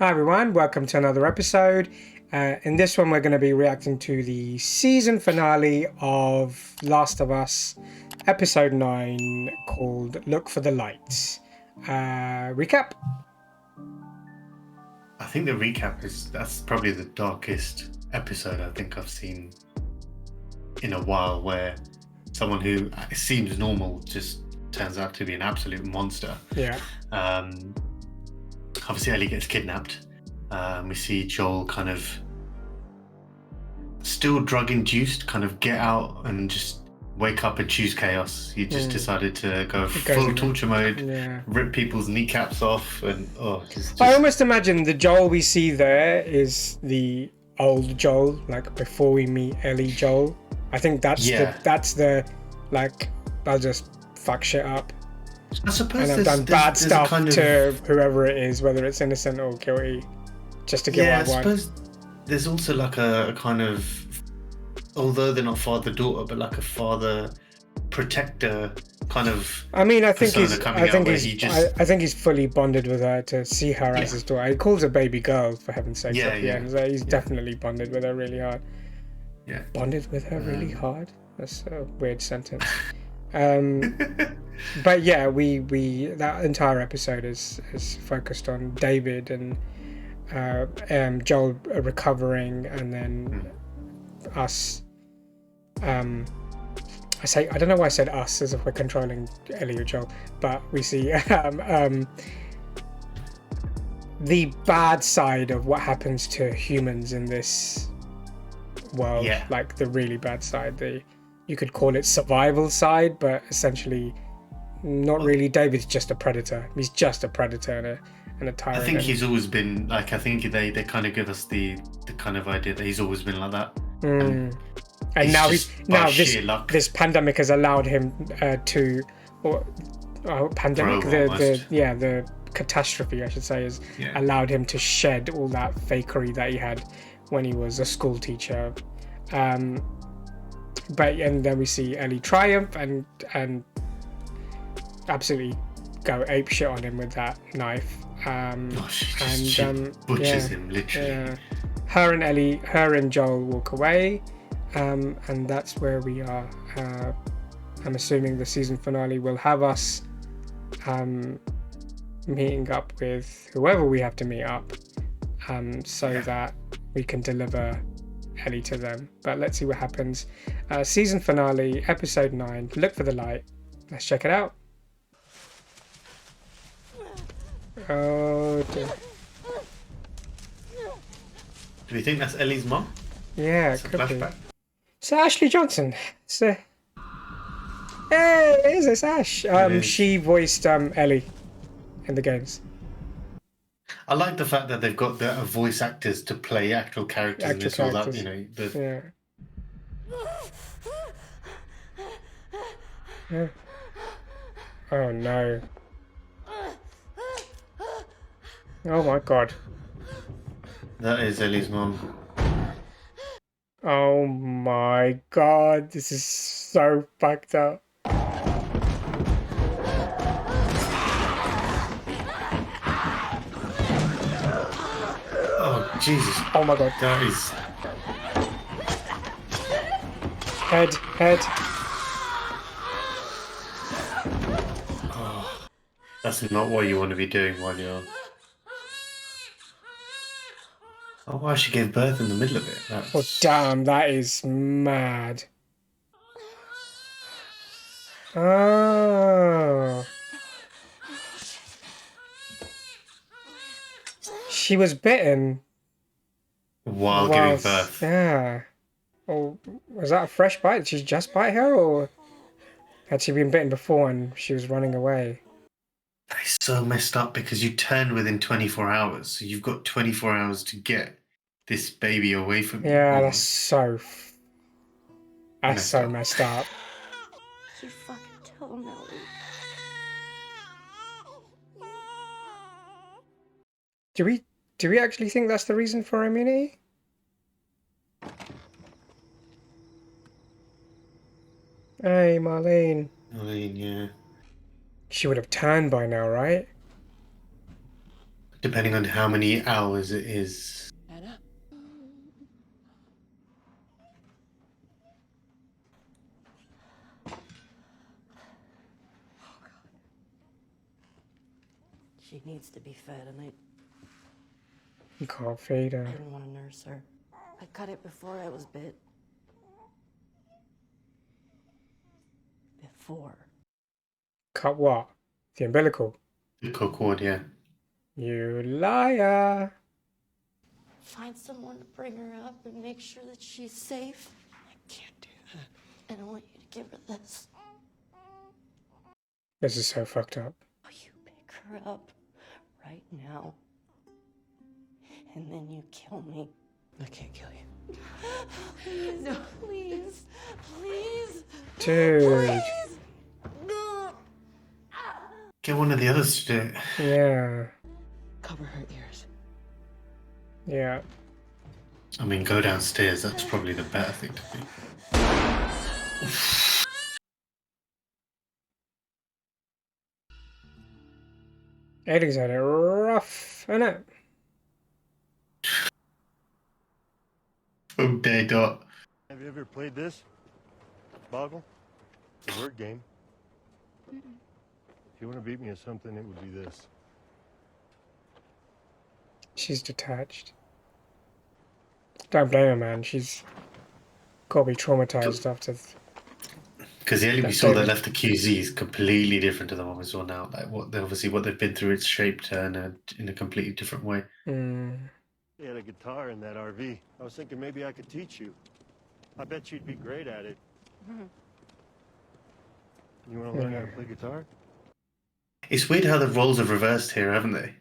Hi everyone, welcome to another episode. In this one, we're going to be reacting to the season finale of Last of Us, episode 9, called Look for the Lights. Recap? I think the recap that's probably the darkest episode I think I've seen in a while, where someone who seems normal just turns out to be an absolute monster. Yeah. Obviously Ellie gets kidnapped. We see Joel kind of still drug induced, kind of get out and just wake up and choose chaos. He just decided to go full torture mode, rip people's kneecaps off, and I almost imagine the Joel we see there is the old Joel, like before we meet Ellie Joel. I think that's the like, I'll just fuck shit up. I suppose and I've done bad stuff to whoever it is, whether it's innocent or guilty, just to get what I want. I suppose there's also like a kind of, although they're not father-daughter, but like a father-protector kind of. I mean, I think he's fully bonded with her to see her as his daughter. He calls her baby girl, for heaven's sake. He's definitely bonded with her really hard. Yeah. Bonded with her really hard? That's a weird sentence. But yeah, we that entire episode is focused on David and Joel recovering, and then us. I don't know why I said us as if we're controlling Ellie or Joel, but we see the bad side of what happens to humans in this world, like the really bad side. You could call it survival side, but essentially not really. David's just a predator. He's just a predator and a tyrant. I think he's always been like, I think they kind of give us the kind of idea that he's always been like that. And now this pandemic has allowed him the catastrophe, I should say, has allowed him to shed all that fakery that he had when he was a school teacher. And then we see Ellie triumph and absolutely go ape shit on him with that knife. She butchers him literally. Her and Joel walk away, and that's where we are. I'm assuming the season finale will have us meeting up with whoever we have to meet up, that we can deliver Ellie to them. But let's see what happens. Season finale, episode 9, Look for the Light. Let's check it out. Oh dear. Do we think that's Ellie's mom? Yeah, it's it could flashback. be. So Ashley Johnson. Hey, it's Ash. She voiced Ellie in the games. I like the fact that they've got the voice actors to play actual characters. Oh no. Oh my god. That is Ellie's mom. Oh my god, this is so fucked up. Oh Jesus. Oh my god. That is... Head. Oh, that's not what you want to be doing while you're... Oh wow, she gave birth in the middle of it. Oh damn, that is mad. Oh. She was bitten while giving birth. Yeah. Or was that a fresh bite? Did she just bite her, or had she been bitten before and she was running away? That is so messed up, because you turned within 24 hours. So you've got 24 hours to get this baby away from you. Yeah, that's so messed up. You fucking tell Nelly. Do we actually think that's the reason for immunity? Hey, Marlene. Marlene, yeah. She would have turned by now, right? depending on how many hours it is. Anna? She needs to be fed, and You can't feed I her. didn't want to nurse her. I cut it before I was bit. Before. Cut what? The umbilical. The cord, yeah. You liar. Find someone to bring her up and make sure that she's safe. I can't do that. And I want you to give her this. This is so fucked up. Oh, you pick her up right now. And then you kill me. I can't kill you. Please, no. Please, please, Dude. please. No. Get one of the others to do it. Yeah. Cover her ears. Yeah. I mean, go downstairs. That's probably the better thing to do. Eddie's had it rough, innit? From day dot. Have you ever played this? Boggle? It's a word game. If you want to beat me at something, it would be this. She's detached. Don't blame her, man. She's got to be traumatized after. Because the enemy we That's saw that David. left the QZ is completely different to the one we saw now. Like what they've been through, it's shaped her in a completely different way. Mm. They had a guitar in that RV. I was thinking maybe I could teach you. I bet you'd be great at it. You want to learn how to play guitar? It's weird how the roles have reversed here, haven't they?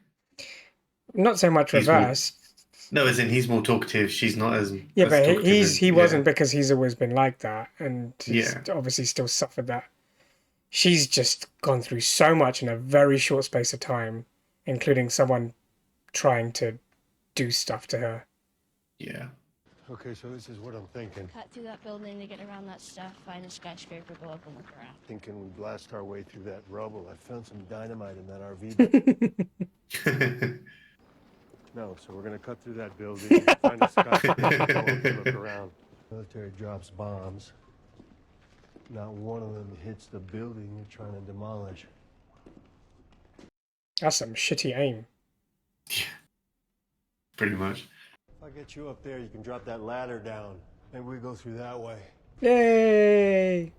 Not so much He's more- reverse. No, as in he's more talkative. She's not as Yeah, as but talkative he as- wasn't, because he's always been like that, and he's Yeah. obviously still suffered that. She's just gone through so much in a very short space of time, including someone trying to do stuff to her. Yeah. Okay, so this is what I'm thinking. Cut through that building to get around that stuff, find a skyscraper, go up and look around. Thinking we blast our way through that rubble. I found some dynamite in that RV. No, so we're gonna cut through that building, find a skyscraper, look around. Military drops bombs. Not one of them hits the building you're trying to demolish. That's some shitty aim. Pretty much. If I get you up there, you can drop that ladder down. Maybe we go through that way. Yay!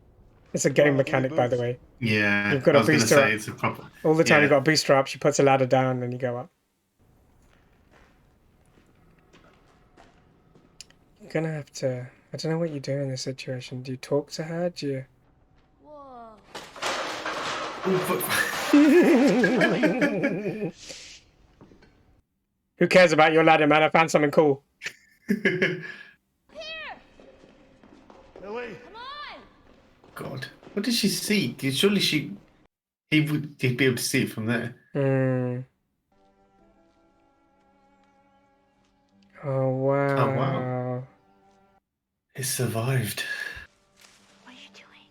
It's a game mechanic, by the way. Yeah. You've got I a was gonna booster say up. it's a proper. All the time Yeah. you've got a booster up, she puts a ladder down, and you go up. You're gonna have to. I don't know what you do in this situation. Do you talk to her? Do you? Whoa. Who cares about your ladder, man? I found something cool. Billy! Come on! God, what did she see? Surely he'd be able to see it from there. Hmm. Oh wow. Oh, wow. It survived. What are you doing?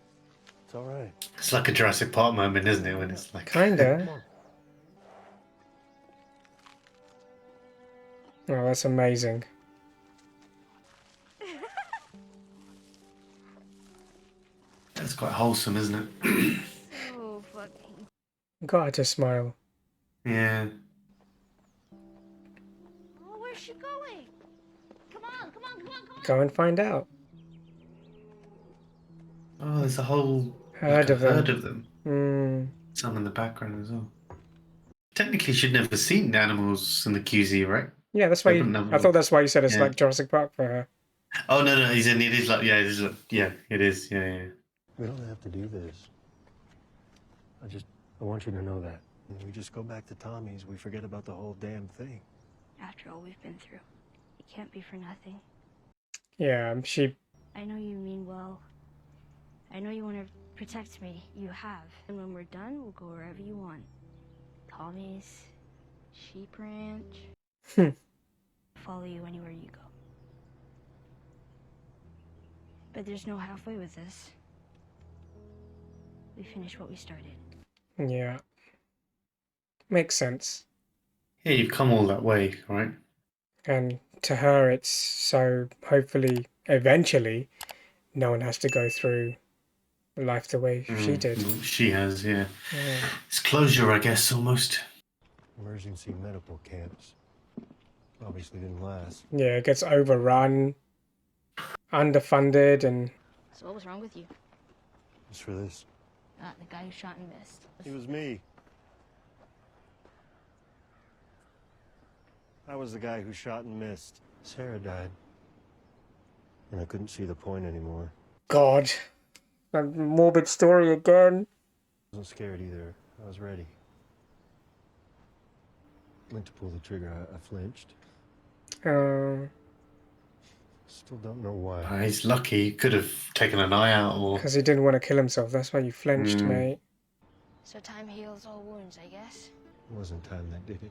It's all right. It's like a Jurassic Park moment, isn't it? When it's like Come Kinda. on. Oh, that's amazing. That's quite wholesome, isn't it? Oh, fucking. Got her to smile. Yeah. Oh, where's she going? Come on, come on, come on, come on! Go and find out. Oh, there's a whole Herd of them. herd of them. Hmm. Some in the background as well. Technically, she'd never seen animals in the QZ, right? Yeah, that's why. They wouldn't have I thought that's why you said it's Yeah. like Jurassic Park for her. Oh no, it is like it is like, yeah, it is, yeah. We don't have to do this. I want you to know that. When we just go back to Tommy's, we forget about the whole damn thing. After all we've been through, it can't be for nothing. Yeah, she. I know you mean well. I know you want to protect me. You have. And when we're done, we'll go wherever you want. Tommy's, Sheep Ranch. Hmm. Follow you anywhere you go. But there's no halfway with this. We finish what we started. Yeah. Makes sense. Yeah, you've come all that way, right? And to her, it's so hopefully, eventually, no one has to go through life the way she did. She has, yeah. Yeah. It's closure, I guess, almost. Emergency medical camps. Obviously didn't last. Yeah, it gets overrun, underfunded, and So what was wrong with you? Just for this. The guy who shot and missed. It was me. I was the guy who shot and missed. Sarah died. And I couldn't see the point anymore. God, a morbid story again. I wasn't scared either. I was ready. Went to pull the trigger. I flinched. Still don't know why. He's lucky. He could have taken an eye out or... Because he didn't want to kill himself. That's why you flinched, mate. So time heals all wounds, I guess. It wasn't time that did it.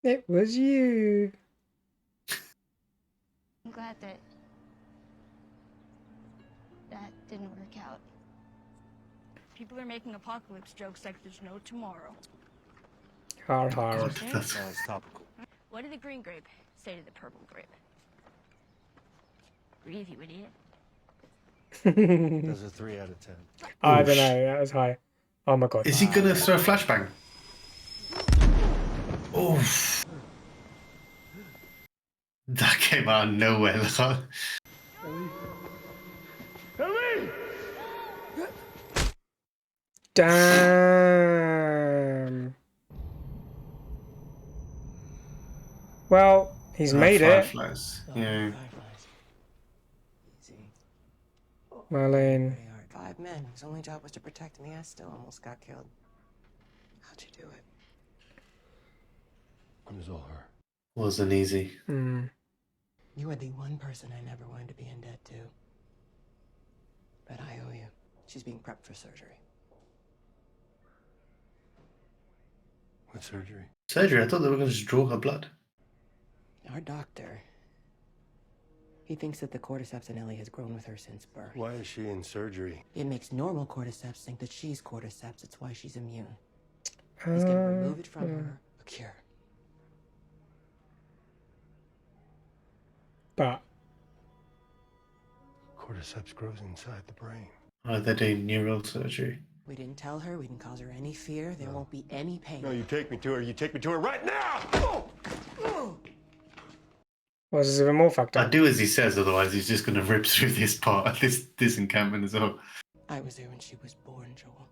It was you. I'm glad that didn't work out. People are making apocalypse jokes like there's no tomorrow. Har har. God, that's... It's topical. What did the green grape say to the purple grape? Breathe, you idiot. That's a 3 out of 10. I don't know. That was high. Oh my god. Is he gonna throw a flashbang? Oh, that came out of nowhere. Damn. Well, he's made it. Fireflies. Oh, Yeah. Fireflies. Easy. Marlene. They are 5 men whose only job was to protect me. I still almost got killed. How'd you do it? It was all her. Wasn't easy. You are the one person I never wanted to be in debt to. But I owe you. She's being prepped for surgery. What surgery? Surgery? I thought they were going to just draw her blood. Our doctor, he thinks that the cordyceps in Ellie has grown with her since birth. Why is she in surgery? It makes normal cordyceps think that she's cordyceps. It's why she's immune. He's gonna remove it from her. A cure. But Cordyceps grows inside the brain. Oh, they're doing neural surgery. We didn't tell her. We didn't cause her any fear. There won't be any pain. No, you take me to her. You take me to her right now! was this even more fucked I up? do as he says, otherwise he's just going to rip through this part, this encampment as well. I was there when she was born, Joel.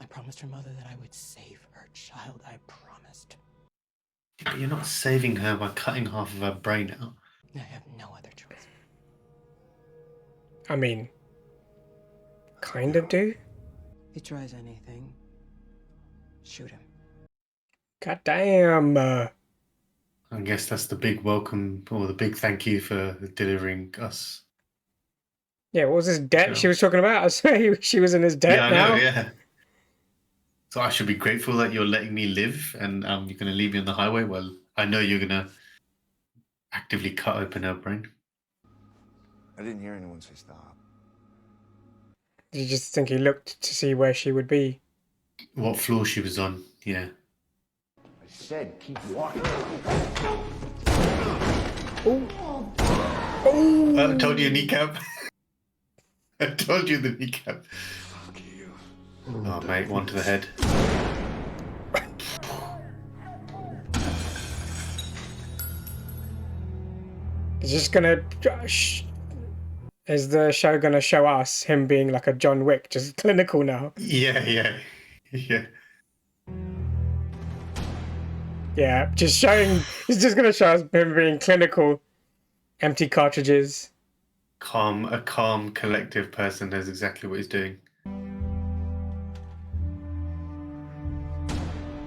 I promised her mother that I would save her child. I promised. But you're not saving her by cutting half of her brain out. I have no other choice. I mean, kind of do. If he tries anything, shoot him. God damn. I guess that's the big welcome or the big thank you for delivering us. Yeah, what was this debt Yeah. she was talking about? I say she was in his debt Yeah, I now. know, yeah. So I should be grateful that you're letting me live and you're going to leave me on the highway. Well, I know you're going to actively cut open her brain. I didn't hear anyone say stop. Did you just think he looked to see where she would be? What floor she was on, yeah. I said keep walking. I told you kneecap. I told you the kneecap. Fuck you. Oh, mate, one to the head. It's just gonna. Is the show gonna show us him being like a John Wick, just clinical now? Yeah, yeah, yeah. Yeah, just showing. He's just gonna show us him being clinical. Empty cartridges. A calm, collective person knows exactly what he's doing.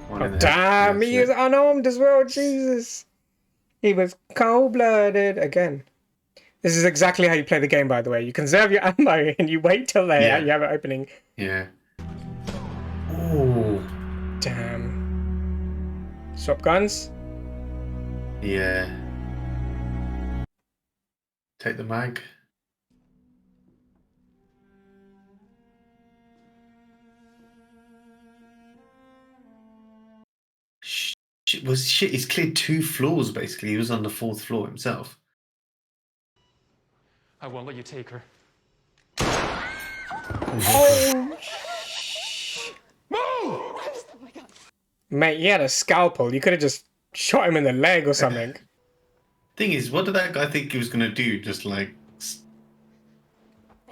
One Oh, in the head. damn, That's he it. is unarmed as well. Jesus, he was cold-blooded again. This is exactly how you play the game, by the way. You conserve your ammo and you wait till you have an opening. Yeah. Oh. Damn. Swap guns. Yeah. Take the mag. He's cleared 2 floors basically. He was on the 4th floor himself. I won't let you take her. Mate, he had a scalpel. You could have just shot him in the leg or something. Thing is, what did that guy think he was gonna do? Just like,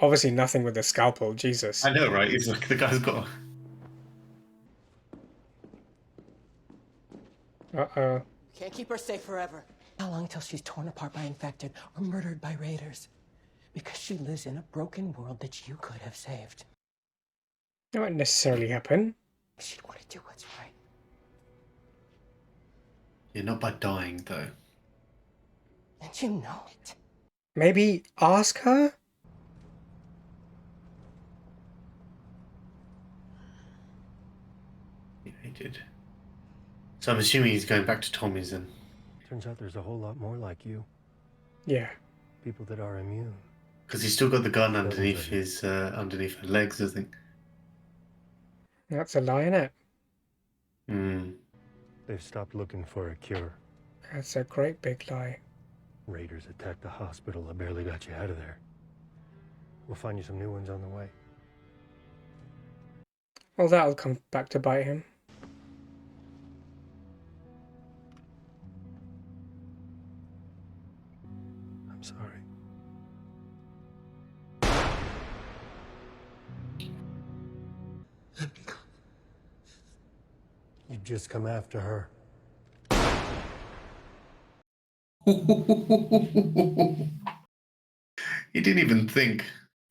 Obviously nothing with the scalpel, Jesus. I know, right? He's like, the guy's got. Uh-oh. Can't keep her safe forever. How long till she's torn apart by infected or murdered by raiders? Because she lives in a broken world that you could have saved. That won't necessarily happen. She'd want to do what's right. Yeah, not by dying though. And you know it. Maybe ask her? Yeah, he did. So I'm assuming he's going back to Tommy's then. Turns out there's a whole lot more like you. Yeah. People that are immune. Because he's still got the gun underneath his underneath her legs, I think. That's a lie, innit? They've stopped looking for a cure. That's a great big lie. Raiders attacked the hospital. I barely got you out of there. We'll find you some new ones on the way. Well, that'll come back to bite him. I'm sorry. You've just come after her. He didn't even think.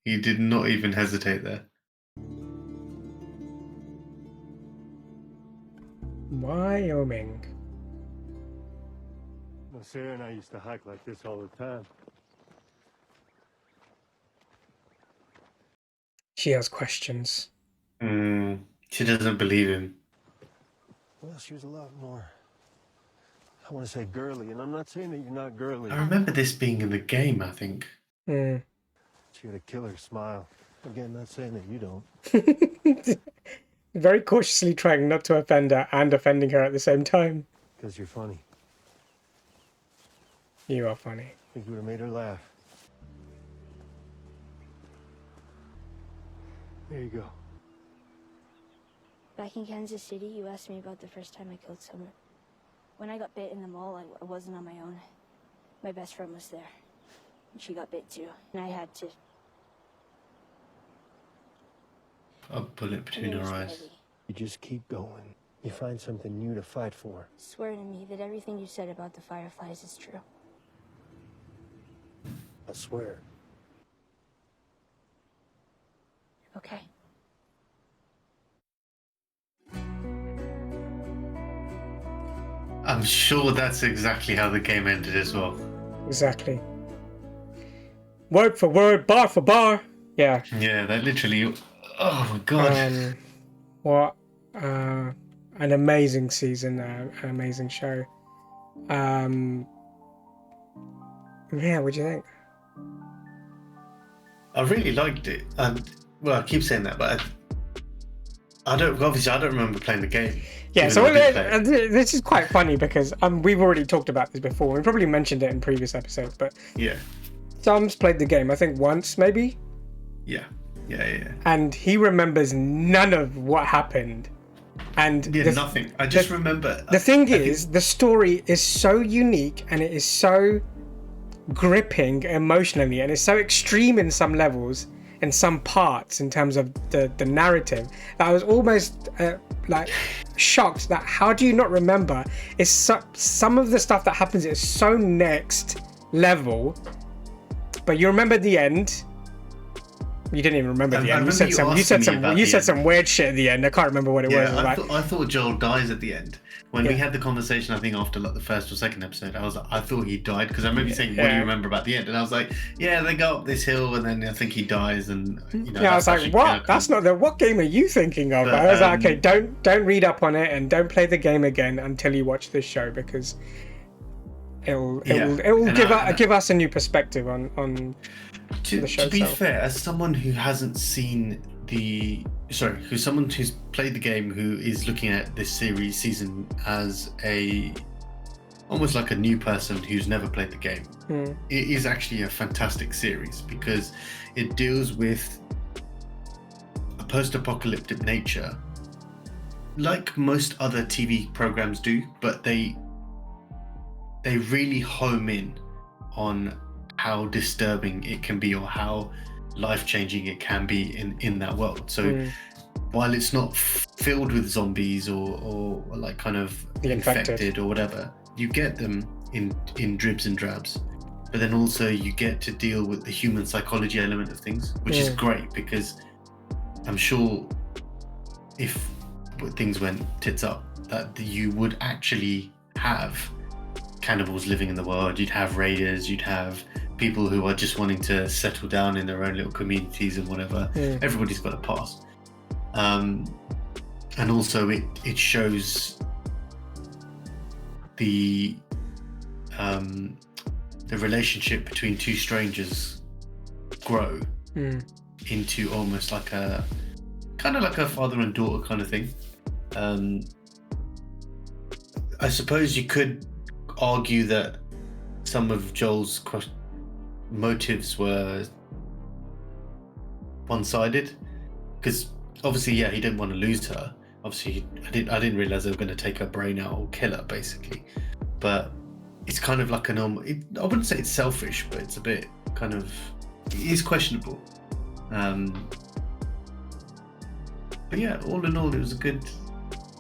He did not even hesitate there. Wyoming. No, Sarah and I used to hike like this all the time. She has questions. She doesn't believe him. Well, she was a lot more, I want to say girly, and I'm not saying that you're not girly. I remember this being in the game, I think. She had a killer smile. Again, not saying that you don't. Very cautiously trying not to offend her and offending her at the same time. Because you're funny. You are funny. I think you would have made her laugh. There you go. Back in Kansas City, you asked me about the first time I killed someone. When I got bit in the mall, I wasn't on my own. My best friend was there. And she got bit too. And I had to... A bullet between her eyes. You just keep going. You find something new to fight for. Swear to me that everything you said about the Fireflies is true. I swear. Okay. I'm sure that's exactly how the game ended as well. Exactly. Word for word, bar for bar. Yeah. Yeah, that literally... Oh my god. What an amazing season, an amazing show. Yeah, what do you think? I really liked it. Well, I keep saying that, but I don't remember playing the game. Yeah, so this is quite funny because we've already talked about this before. We probably mentioned it in previous episodes, but yeah, Tom's played the game, I think once, maybe. Yeah. And he remembers none of what happened. And nothing. I just remember. The thing is, the story is so unique and it is so gripping emotionally, and it's so extreme in some levels, in some parts, in terms of the narrative, that I was almost like shocked that how do you not remember? Some of the stuff that happens is so next level, but you remember the end. You didn't even remember the end. You said some weird shit at the end. I can't remember what it was. I thought Joel dies at the end. When we had the conversation, I think after like the first or second episode, I thought he died because I remember you saying, "What do you remember about the end?" And I was like, "Yeah, they go up this hill, and then I think he dies." And I was like, "What? That's not the. What game are you thinking of?" But, I was like, "Okay, don't read up on it and don't play the game again until you watch this show because it'll give us a new perspective on." To be fair, as someone who hasn't seen who's someone who's played the game, who is looking at this season as almost like a new person who's never played the game. It is actually a fantastic series because it deals with a post-apocalyptic nature, like most other TV programs do, but they really home in on how disturbing it can be or how life-changing it can be in that world. So while it's not filled with zombies or like kind of The infected or whatever, you get them in dribs and drabs, but then also you get to deal with the human psychology element of things, which is great, because I'm sure if things went tits up, that you would actually have cannibals living in the world. You'd have raiders, you'd have people who are just wanting to settle down in their own little communities and whatever. Everybody's got a past. And also it shows the relationship between two strangers grow into almost like a kind of like a father and daughter kind of thing. I suppose you could argue that some of Joel's motives were one-sided, because obviously, yeah, he didn't want to lose her. Obviously, I didn't realize they were going to take her brain out or kill her, basically. But it's kind of like a normal. I wouldn't say it's selfish, but it's a bit kind of. It is questionable. But yeah, all in all, it was a good.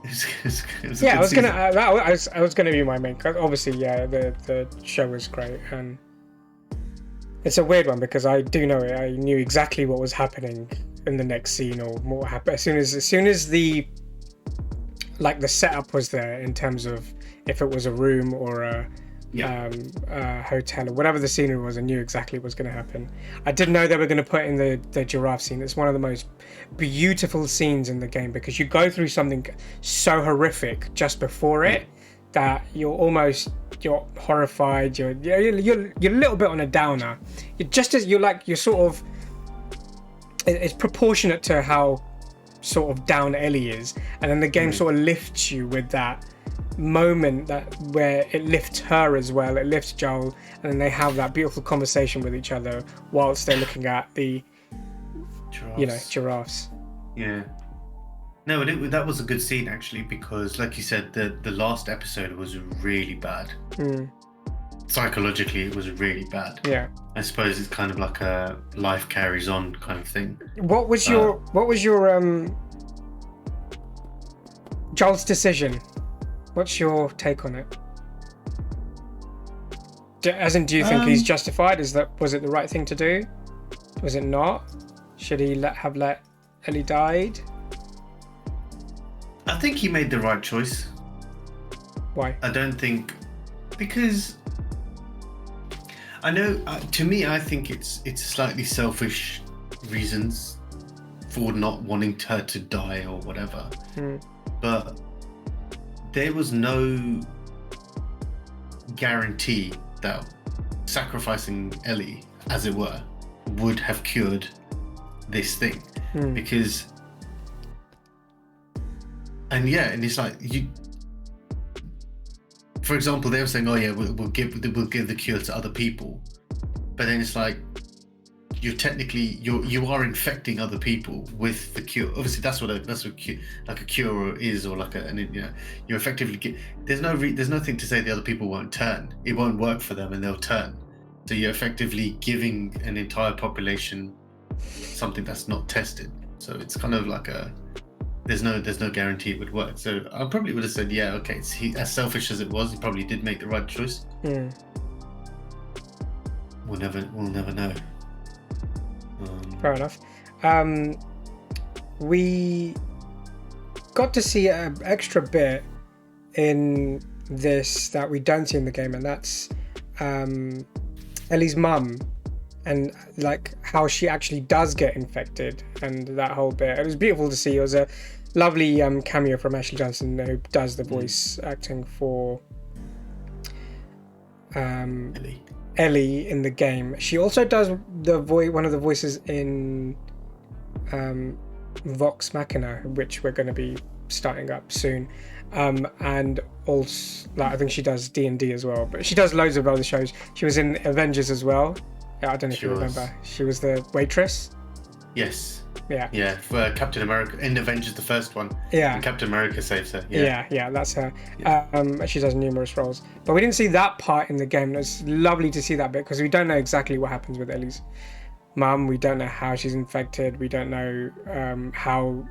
It was a Yeah, good I was gonna be my main. Obviously, yeah, the show was great, and it's a weird one because I do know it. I knew exactly what was happening in the next scene or what happened as soon as the setup was there in terms of if it was a room or a hotel or whatever the scenery was. I knew exactly what was going to happen. I didn't know they were going to put in the giraffe scene. It's one of the most beautiful scenes in the game because you go through something so horrific just before it that you're horrified. You're a little bit on a downer. You're sort of. It's proportionate to how sort of down Ellie is, and then the game sort of lifts you with that moment where it lifts her as well. It lifts Joel, and then they have that beautiful conversation with each other whilst they're looking at the giraffes. Yeah. No, but that was a good scene actually, because like you said, the last episode was really bad. Psychologically, it was really bad. Yeah. I suppose it's kind of like a life carries on kind of thing. What was your Joel's decision? What's your take on it? Do you think he's justified? Was it the right thing to do? Was it not? Should he have let Ellie died? I think he made the right choice. Why? I don't think because I know to me I think it's slightly selfish reasons for not wanting her to die or whatever. But there was no guarantee that sacrificing Ellie, as it were, would have cured this thing. Because and it's like you, for example, they were saying, oh yeah, we'll give the cure to other people, but then it's like you are infecting other people with the cure. Obviously, that's what a cure is, or like you effectively there's nothing to say the other people won't turn. It won't work for them, and they'll turn. So you're effectively giving an entire population something that's not tested. So it's kind of like there's no guarantee it would work. So I probably would have said, yeah, okay. As selfish as it was, he probably did make the right choice. We'll never know. Fair enough. We got to see an extra bit in this that we don't see in the game, and that's Ellie's mum, and like how she actually does get infected, and that whole bit. It was beautiful to see. It was a lovely cameo from Ashley Johnson, who does the voice acting for Ellie in the game. She also does one of the voices in Vox Machina, which we're going to be starting up soon, and also like, I think she does D&D as well, but she does loads of other shows. She was in Avengers as well. I don't know if you remember. She was the waitress. Yes. Yeah. For Captain America in Avengers, the first one. Yeah. And Captain America saves her. Yeah, that's her. She does numerous roles, but we didn't see that part in the game. It's lovely to see that bit because we don't know exactly what happens with Ellie's mum. We don't know how she's infected. We don't know how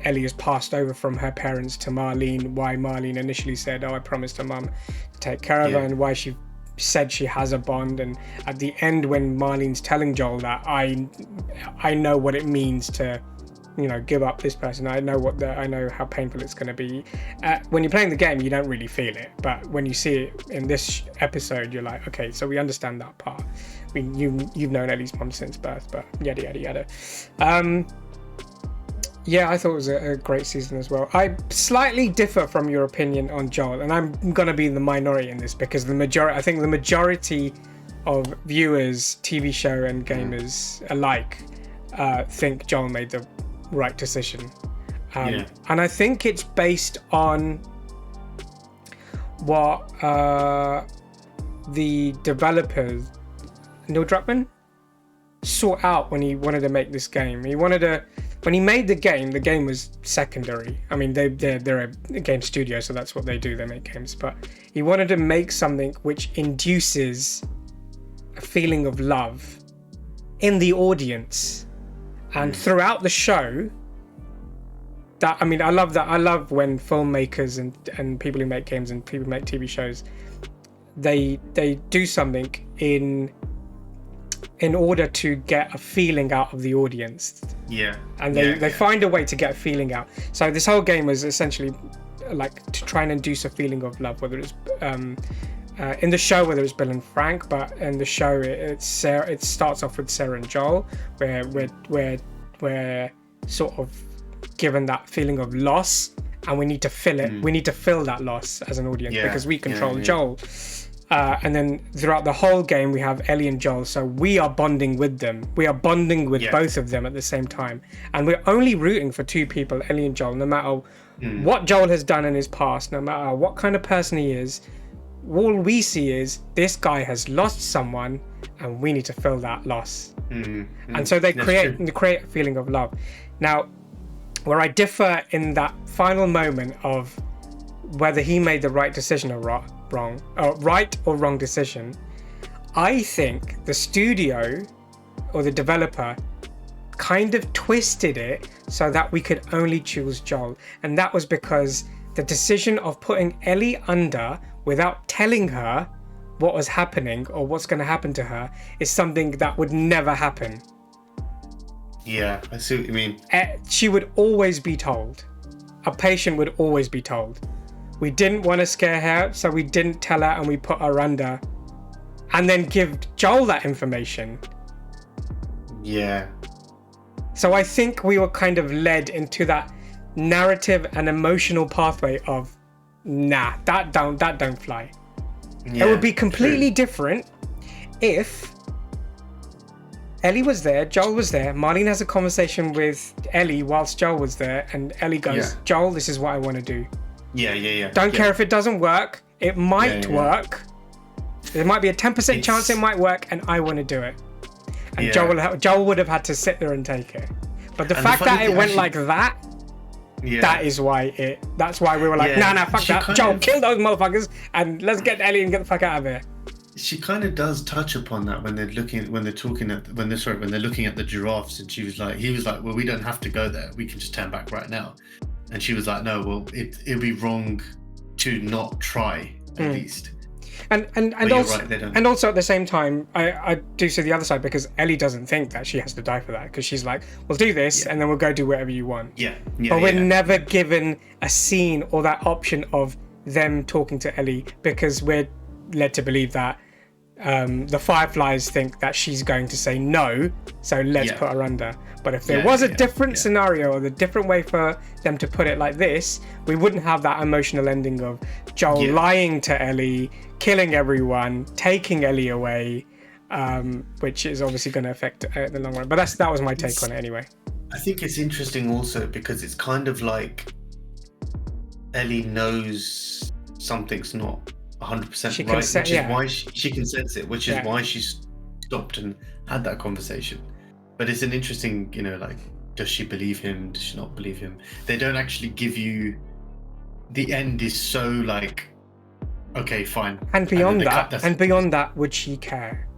Ellie has passed over from her parents to Marlene. Why Marlene initially said, "Oh, I promised her mum to take care of her," and why she said she has a bond. And at the end, when Marlene's telling Joel that I know what it means to, you know, give up this person. I know how painful it's going to be. When you're playing the game, you don't really feel it, but when you see it in this episode, you're like, okay, so we understand that part. I mean, you've known Ellie's mum since birth, but yada yada yada. Yeah, I thought it was a great season as well. I slightly differ from your opinion on Joel, and I'm going to be the minority in this because I think the majority of viewers, TV show and gamers alike, think Joel made the right decision. And I think it's based on what the developers, Neil Druckmann, sought out when he wanted to make this game. When he made the game was secondary. I mean, they're a game studio, so that's what they do. They make games. But he wanted to make something which induces a feeling of love in the audience. And throughout the show, I love that. I love when filmmakers and people who make games and people who make TV shows, they do something in order to get a feeling out of the audience. And they find a way to get a feeling out. So this whole game was essentially like to try and induce a feeling of love, whether it's in the show, whether it's Bill and Frank, but in the show it starts off with Sarah and Joel, where we're sort of given that feeling of loss, and we need to fill it. We need to fill that loss as an audience because we control Joel. And then throughout the whole game, we have Ellie and Joel. So we are bonding with them. We are bonding with both of them at the same time. And we're only rooting for two people, Ellie and Joel, no matter what Joel has done in his past, no matter what kind of person he is. All we see is this guy has lost someone and we need to fill that loss. And so they create a feeling of love. Now, where I differ in that final moment of whether he made the right decision or right or wrong decision, I think the studio or the developer kind of twisted it so that we could only choose Joel. And that was because the decision of putting Ellie under without telling her what was happening or what's going to happen to her is something that would never happen. Yeah, I see what you mean. She would always be told. A patient would always be told. We didn't want to scare her, so we didn't tell her and we put her under. And then give Joel that information. Yeah. So I think we were kind of led into that narrative and emotional pathway of, nah, that don't fly. Yeah, it would be completely different if Ellie was there, Joel was there, Marlene has a conversation with Ellie whilst Joel was there, and Ellie goes, Joel, this is what I want to do. Don't care if it doesn't work. It might work. There might be a 10% chance it might work, and I want to do it. And Joel would have had to sit there and take it. But the fact that it went like that, that's why we were like, nah, fuck that. Joel, kill those motherfuckers, and let's get Ellie and get the fuck out of here. She kind of does touch upon that when they're looking at the giraffes, and he was like, well, we don't have to go there. We can just turn back right now. And she was like, no, well, it'd be wrong to not try at least. And also, right, and also at the same time, I do see the other side, because Ellie doesn't think that she has to die for that, because she's like, we'll do this and then we'll go do whatever you want. But we're never given a scene or that option of them talking to Ellie, because we're led to believe that the Fireflies think that she's going to say no, so let's put her under. But if there was a different scenario or a different way for them to put it like this, we wouldn't have that emotional ending of Joel lying to Ellie, killing everyone, taking Ellie away, which is obviously going to affect the long run. But that was my take on it anyway. I think it's interesting also because it's kind of like Ellie knows something's not 100% right, which is why she can sense it, which is why she stopped and had that conversation. But it's an interesting, you know, like, does she believe him? Does she not believe him? They don't actually give you. The end is so like, okay, fine. And beyond that, would she care?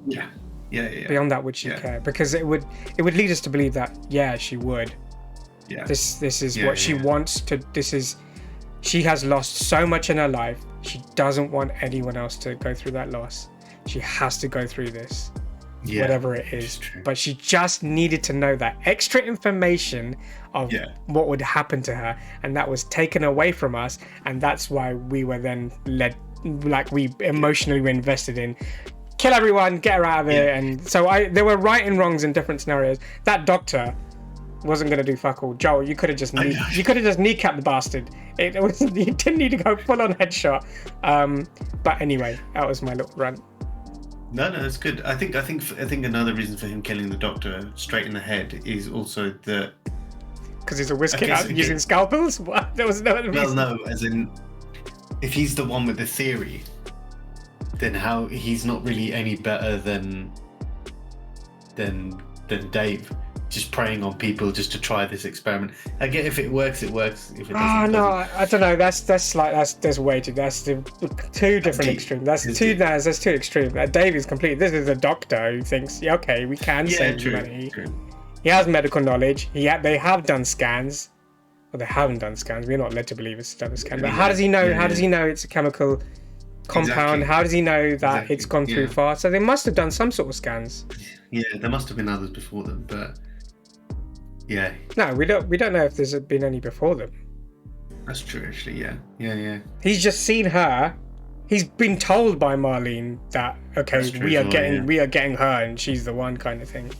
Yeah. Beyond that, would she care? Because it would lead us to believe that she would. Yeah. This is what she wants to. She has lost so much in her life. She doesn't want anyone else to go through that loss. She has to go through this, whatever it is. But she just needed to know that extra information of what would happen to her, and that was taken away from us, and that's why we were then led, like we emotionally were invested in. Kill everyone, get her out of here, and so there were right and wrongs in different scenarios. That doctor wasn't going to do fuck all. Joel, you could have just kneecapped the bastard. You didn't need to go full on headshot. But anyway, that was my little rant. No, it's good. I think another reason for him killing the doctor straight in the head is also that because he's a whiskey out using scalpels. What? There was no other reason. Well, no, as in if he's the one with the theory, then how he's not really any better than Dave, just preying on people just to try this experiment. I get if it works, it works. If it doesn't, no, I don't know. That's way too. That's the two different extremes. There's two extremes. Dave is complete. This is a doctor who thinks, okay, we can save humanity. He has medical knowledge. They have done scans. Well, they haven't done scans. We're not led to believe it's done a scan. But how does he know? How does he know it's a chemical compound? Exactly. How does he know that it's gone through far? So they must have done some sort of scans. Yeah, there must have been others before them, but yeah. No, we don't know if there's been any before them. That's true, actually. Yeah. He's just seen her. He's been told by Marlene that we are getting her, and she's the one, kind of thing.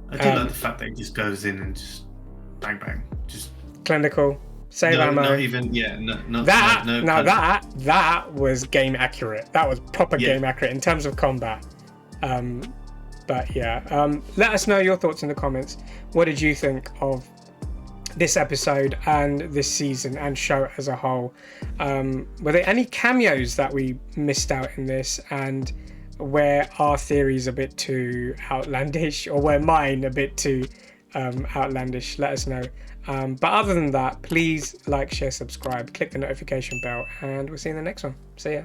I do like the fact that he just goes in and just bang bang, just clinical. Save ammo. Not even, that was game accurate. That was proper game accurate in terms of combat. But let us know your thoughts in the comments. What did you think of this episode and this season and show as a whole? Were there any cameos that we missed out in this, and where our theories a bit too outlandish, or were mine a bit too outlandish? Let us know. But other than that, please like, share, subscribe, click the notification bell, and we'll see you in the next one. See ya.